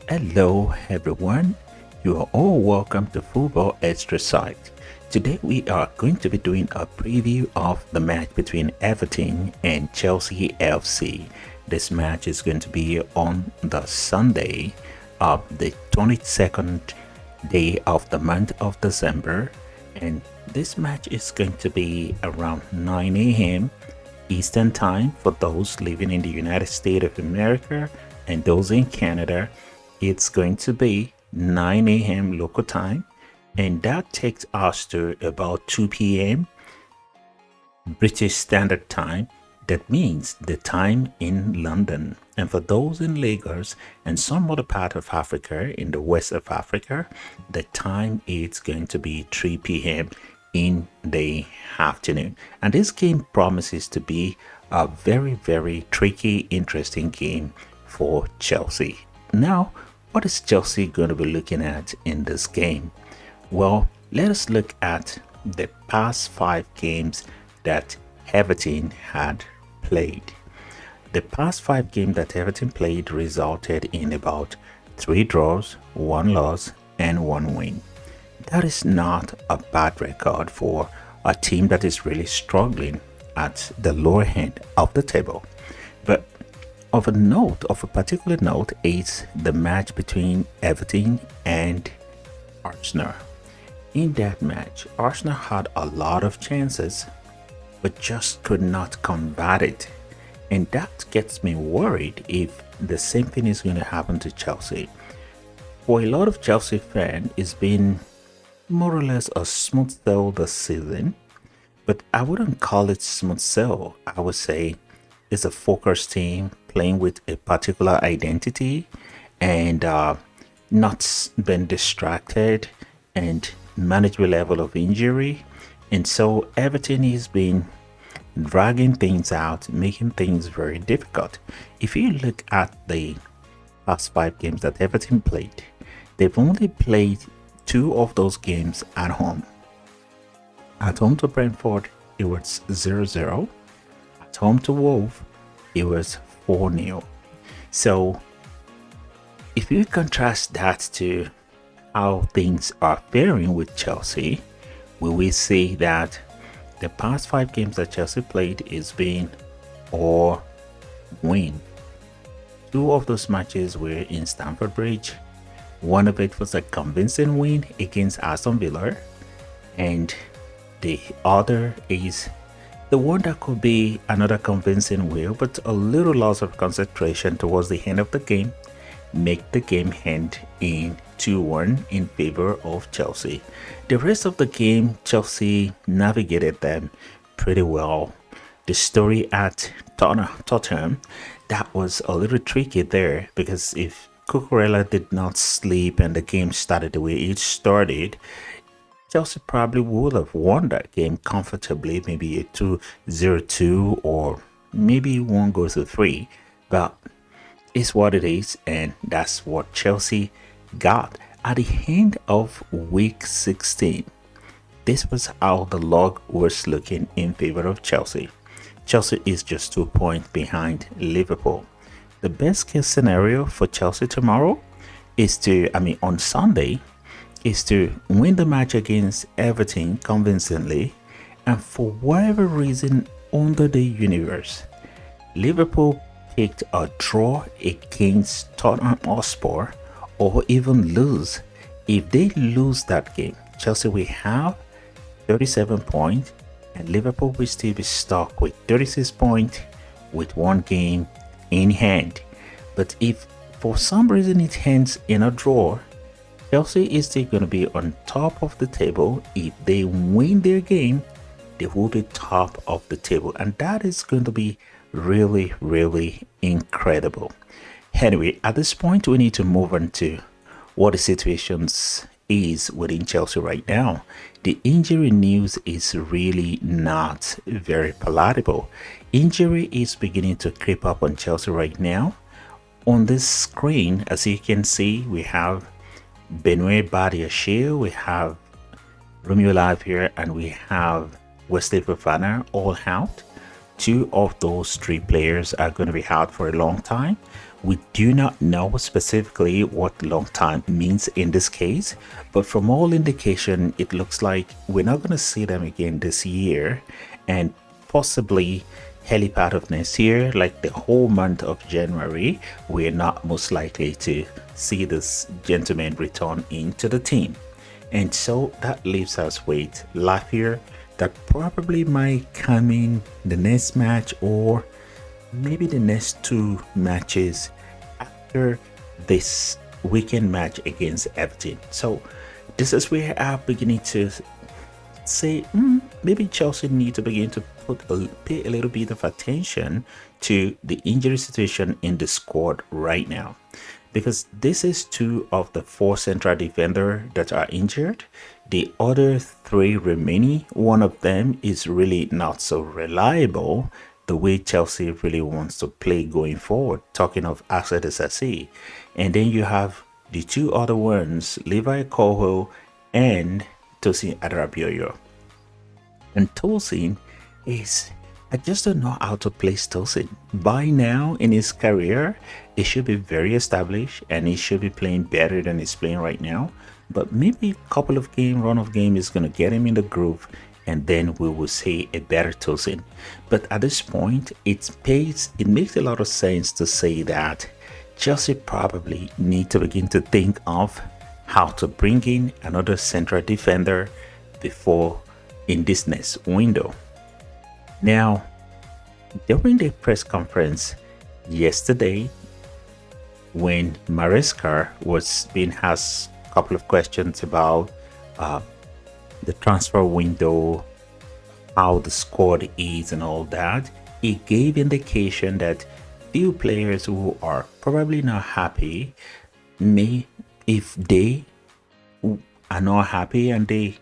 Hello, everyone. You are all welcome to Football Extra Site. Today, we are going to be doing a preview of the match between Everton and Chelsea FC. This match is going to be on the Sunday of the 22nd day of the month of December, and this match is going to be around 9 a.m. Eastern Time for those living in the United States of America, and those in Canada, it's going to be 9 a.m. local time, and that takes us to about 2 p.m. British Standard Time. That means the time in London. And for those in Lagos and some other part of Africa, in the west of Africa, the time is going to be 3 p.m. in the afternoon. And this game promises to be a very, very tricky, interesting game for Chelsea. Now, what is Chelsea going to be looking at in this game? Well, let us look at the past 5 games that Everton had played. The past 5 games that Everton played resulted in about 3 draws, 1 loss, and 1 win. That is not a bad record for a team that is really struggling at the lower end of the table. But of a particular note, is the match between Everton and Arsenal. In that match, Arsenal had a lot of chances, but just could not convert it. And that gets me worried if the same thing is going to happen to Chelsea. For a lot of Chelsea fans, it's been more or less a smooth sail this season, but I wouldn't call it smooth sail. I would say it's a focused team playing with a particular identity and not been distracted and manageable level of injury. And so Everton has been dragging things out, making things very difficult. If you look at the past 5 games that Everton played, they've only played 2 of those games at home. At home to Brentford, it was 0-0. At home to Wolves, it was 4-0. So if you contrast that to how things are faring with Chelsea, we will see that the past 5 games that Chelsea played is been or win. 2 of those matches were in Stamford Bridge. One of it was a convincing win against Aston Villa, and the other is the one that could be another convincing win, but a little loss of concentration towards the end of the game make the game end in 2-1 in favor of Chelsea. The rest of the game, Chelsea navigated them pretty well. The story at Tottenham, that was a little tricky there, because if Cucurella did not sleep and the game started the way it started, Chelsea probably would have won that game comfortably, maybe a 2-0-2 or maybe 1-3. But it's what it is, and that's what Chelsea got at the end of week 16. This was how the log was looking in favor of Chelsea. Chelsea is just 2 points behind Liverpool. The best case scenario for Chelsea tomorrow is on Sunday, is to win the match against Everton convincingly, and for whatever reason under the universe, Liverpool picked a draw against Tottenham Hotspur or even lose. If they lose that game, Chelsea will have 37 points and Liverpool will still be stuck with 36 points with 1 game in hand. But if for some reason it ends in a draw, Chelsea is still going to be on top of the table. If they win their game, they will be top of the table, and that is going to be really, really incredible. Anyway, at this point, we need to move on to what the situations is within Chelsea right now. The injury news is really not very palatable. Injury is beginning to creep up on Chelsea right now. On this screen, as you can see, we have Benoit Badiashile, we have Romeo Live here, and we have Wesley Fofana all out. 2 of those 3 players are going to be out for a long time. We do not know specifically what long time means in this case, but from all indication, it looks like we're not going to see them again this year, and possibly early part of next year, like the whole month of January, we're not most likely to see this gentleman return into the team. And so that leaves us with Lafayette that probably might come in the next match or maybe the next two matches after this weekend match against Everton. So this is where I'm beginning to say maybe Chelsea need to begin to pay a little bit of attention to the injury situation in the squad right now, because this is two of the four central defenders that are injured. The other three remaining, one of them is really not so reliable the way Chelsea really wants to play going forward, talking of Axel Disasi. And then you have the two other ones, Levi Koho and Tosin Adarabioyo. And Tosin is, I just don't know how to place Tosin. By now in his career, he should be very established and he should be playing better than he's playing right now. But maybe a couple of run of game is going to get him in the groove, and then we will see a better Tosin. But at this point, it makes a lot of sense to say that Chelsea probably need to begin to think of how to bring in another central defender before in this next window. Now, during the press conference yesterday, when Maresca was being asked a couple of questions about the transfer window, how the squad is and all that, he gave indication that few players who are probably not happy if they are not happy and they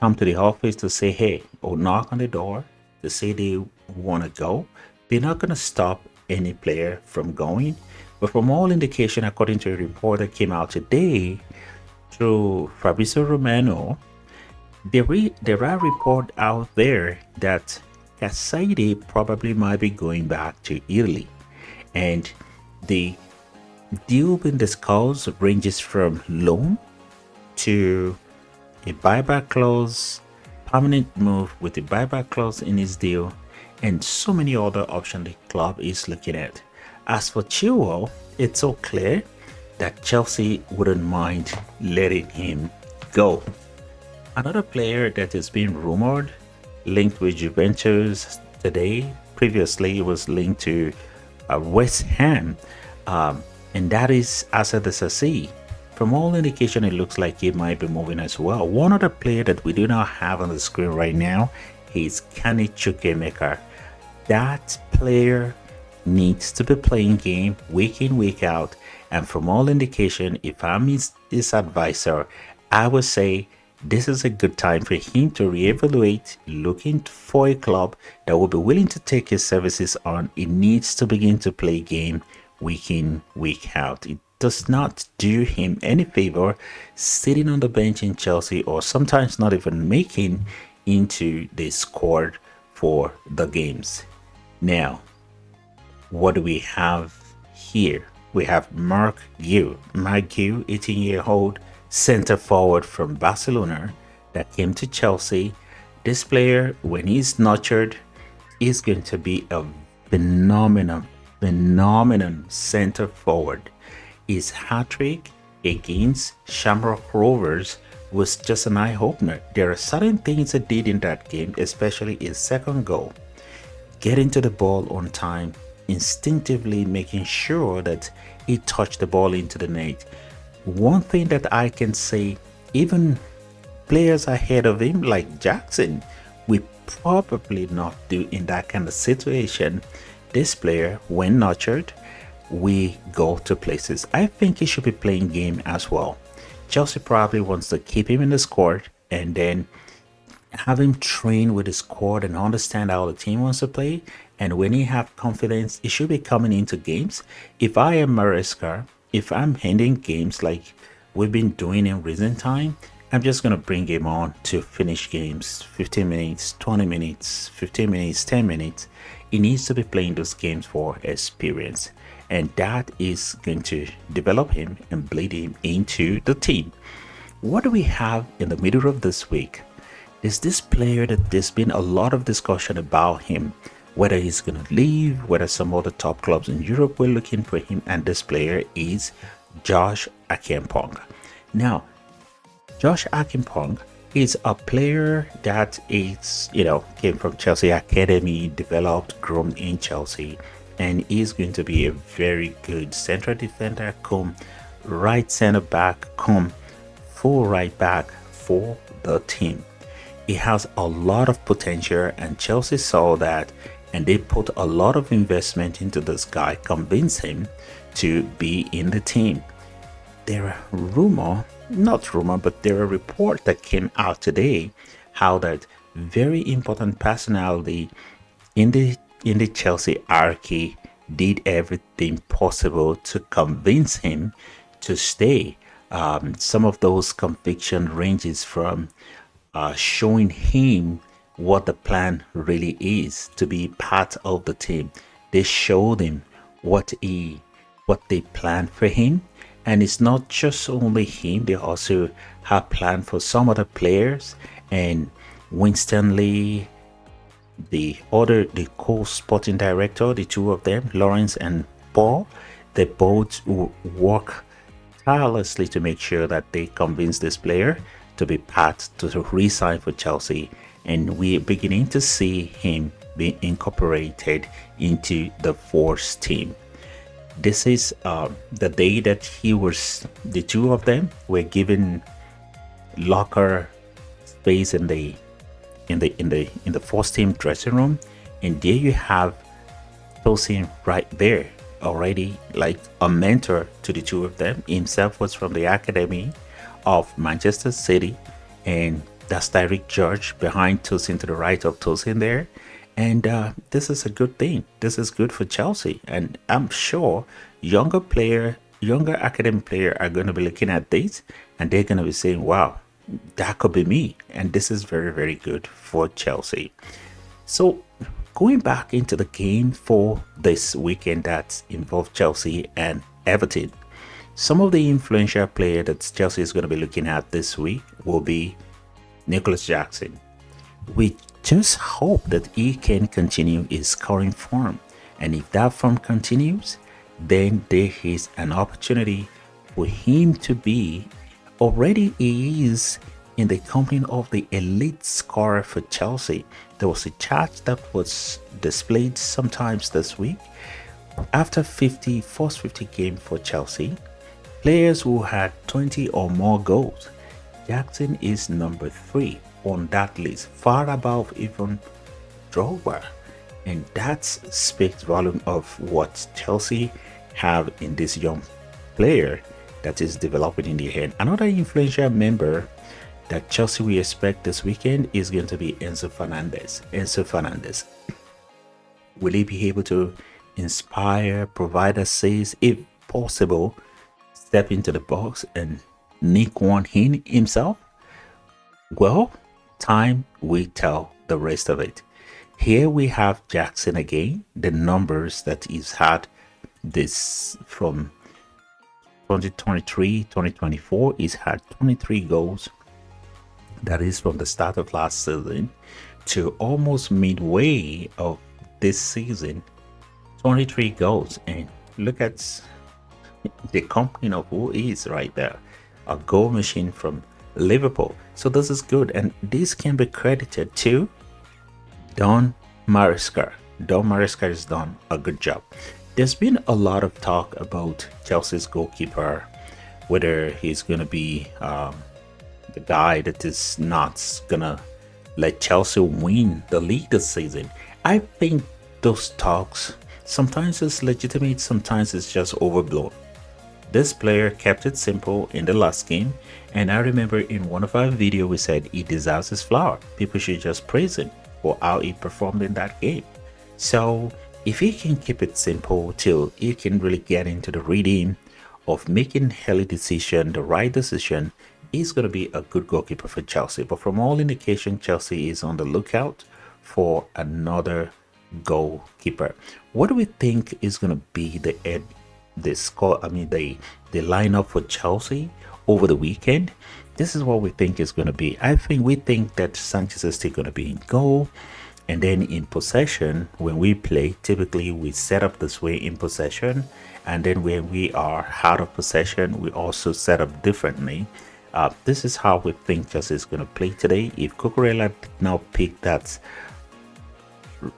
come to the office to say hey, or knock on the door to say they want to go, they're not going to stop any player from going. But from all indication, according to a report that came out today through Fabrizio Romano, there are reports out there that Casaide probably might be going back to Italy, and the deal being discussed ranges from loan to a buyback clause, permanent move with a buyback clause in his deal, and so many other options the club is looking at. As for Chilwell, it's so clear that Chelsea wouldn't mind letting him go. Another player that is being rumored, linked with Juventus today, previously it was linked to West Ham, and that is Asa Disasi. From all indication, it looks like he might be moving as well. One other player that we do not have on the screen right now is Kenny Chukwuemeka. That player needs to be playing game week in, week out, and from all indication, if I'm his advisor, I would say this is a good time for him to reevaluate, looking for a club that will be willing to take his services on. He needs to begin to play game week in, week out. It does not do him any favor sitting on the bench in Chelsea, or sometimes not even making into the squad for the games. Now, what do we have here? We have Marc Guiu, 18-year-old center forward from Barcelona that came to Chelsea. This player, when he's nurtured, is going to be a phenomenal center forward. His hat-trick against Shamrock Rovers was just an eye-opener. There are certain things he did in that game, especially his second goal. Getting to the ball on time, instinctively making sure that he touched the ball into the net. One thing that I can say, even players ahead of him like Jackson, we probably not do in that kind of situation. This player, when nurtured, we go to places. I think he should be playing game as well. Chelsea probably wants to keep him in the squad and then have him train with the squad and understand how the team wants to play. And when he have confidence, he should be coming into games. If I am Maresca, if I'm handing games like we've been doing in recent time, I'm just going to bring him on to finish games, 15 minutes, 20 minutes, 15 minutes, 10 minutes. He needs to be playing those games for experience. and that is going to develop him and bleed him into the team. What do we have in the middle of this week? Is this player that there's been a lot of discussion about him, whether he's going to leave, whether some other top clubs in Europe were looking for him, and this player is Josh Akimpong. Now, Josh Akimpong is a player that is, came from Chelsea Academy, developed, grown in Chelsea, and is going to be a very good central defender, come right center back, come full right back for the team. He has a lot of potential, and Chelsea saw that, and they put a lot of investment into this guy, convince him to be in the team. There are there are reports that came out today how that very important personality in the Chelsea hierarchy did everything possible to convince him to stay. Some of those conviction ranges from showing him what the plan really is to be part of the team. They showed him what they planned for him, and it's not just only him. They also have planned for some other players, and Winston Lee, the co-sporting director, the two of them, Lawrence and Paul, they both work tirelessly to make sure that they convince this player to be part to re-sign for Chelsea, and we're beginning to see him being incorporated into the force team. This is the day that the two of them were given locker space in the first team dressing room, and there you have Tosin right there already, like a mentor to the two of them. Himself was from the academy of Manchester City, and that's Tyreek George behind Tosin to the right of Tosin there. And this is a good thing. This is good for Chelsea, and I'm sure younger academic player are going to be looking at this, and they're going to be saying, wow, that could be me. And this is very, very good for Chelsea. So going back into the game for this weekend that involved Chelsea and Everton, some of the influential players that Chelsea is going to be looking at this week will be Nicholas Jackson. We just hope that he can continue his scoring form, and if that form continues, then there is an opportunity for him to be, already he is in the company of the elite scorer for Chelsea. There was a chart that was displayed sometimes this week. After first 50 games for Chelsea, players who had 20 or more goals, Jackson is number 3 on that list, far above even Drogba, and that speaks volume of what Chelsea have in this young player that is developing in the hand. Another influential member that Chelsea we expect this weekend is going to be Enzo Fernandez. Will he be able to inspire, provide assists, if possible, step into the box and nick one in himself? Well, time will tell the rest of it. Here we have Jackson again. The numbers that he's had this from 2023-2024, he's had 23 goals. That is from the start of last season to almost midway of this season, 23 goals. And look at the company of who is right there, a goal machine from Liverpool. So this is good, and this can be credited to Don Maresca. Don Maresca has done a good job. There's been a lot of talk about Chelsea's goalkeeper, whether he's going to be the guy that is not going to let Chelsea win the league this season. I think those talks, sometimes it's legitimate, sometimes it's just overblown. This player kept it simple in the last game, and I remember in one of our videos we said he deserves his flower. People should just praise him for how he performed in that game. So if he can keep it simple till he can really get into the reading of making early decision, the right decision, he's going to be a good goalkeeper for Chelsea. But from all indication, Chelsea is on the lookout for another goalkeeper. What do we think is going to be the the score, I mean the lineup for Chelsea over the weekend, this is what we think is going to be. We think that Sanchez is still going to be in goal. And then in possession, when we play, typically we set up this way in possession. And then when we are out of possession, we also set up differently. This is how we think Chelsea is going to play today. If Cucurella did not pick that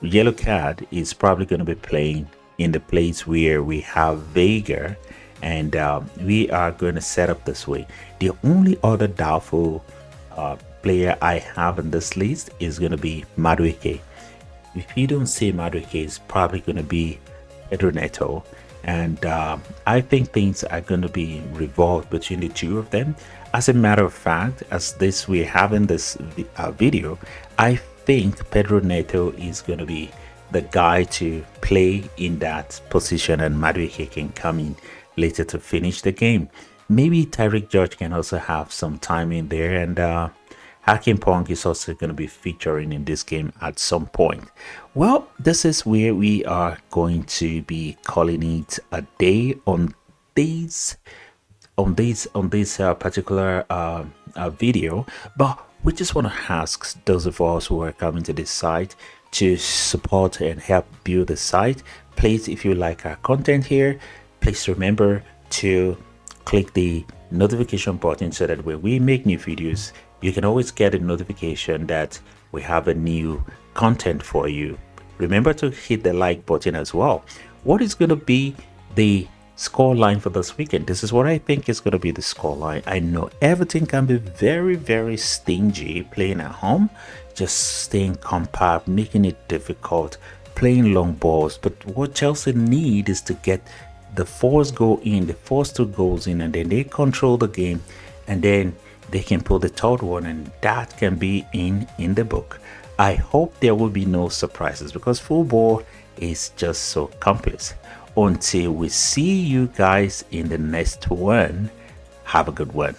yellow card, is probably going to be playing in the place where we have Vega, and we are going to set up this way. The only other doubtful player I have in this list is going to be Madueke. If you don't say Madueke, it's probably going to be Pedro Neto, and I think things are going to be revolved between the two of them. As a matter of fact, as this we're having this video, I think Pedro Neto is going to be the guy to play in that position, and Madueke can come in later to finish the game. Maybe Tyreek George can also have some time in there, and Hakim Pong is also going to be featuring in this game at some point. Well, this is where we are going to be calling it a day on this particular video. But we just want to ask those of us who are coming to this site to support and help build the site. Please, if you like our content here, please remember to click the notification button so that when we make new videos, you can always get a notification that we have a new content for you. Remember to hit the like button as well. What is going to be the score line for this weekend? This is what I think is going to be the score line. I know Everton can be very, very stingy playing at home, just staying compact, making it difficult, playing long balls. But what Chelsea need is to get the first two goals in, and then they control the game, and then they can pull the third one, and that can be in the book. I hope there will be no surprises, because football is just so complex. Until we see you guys in the next one, have a good one.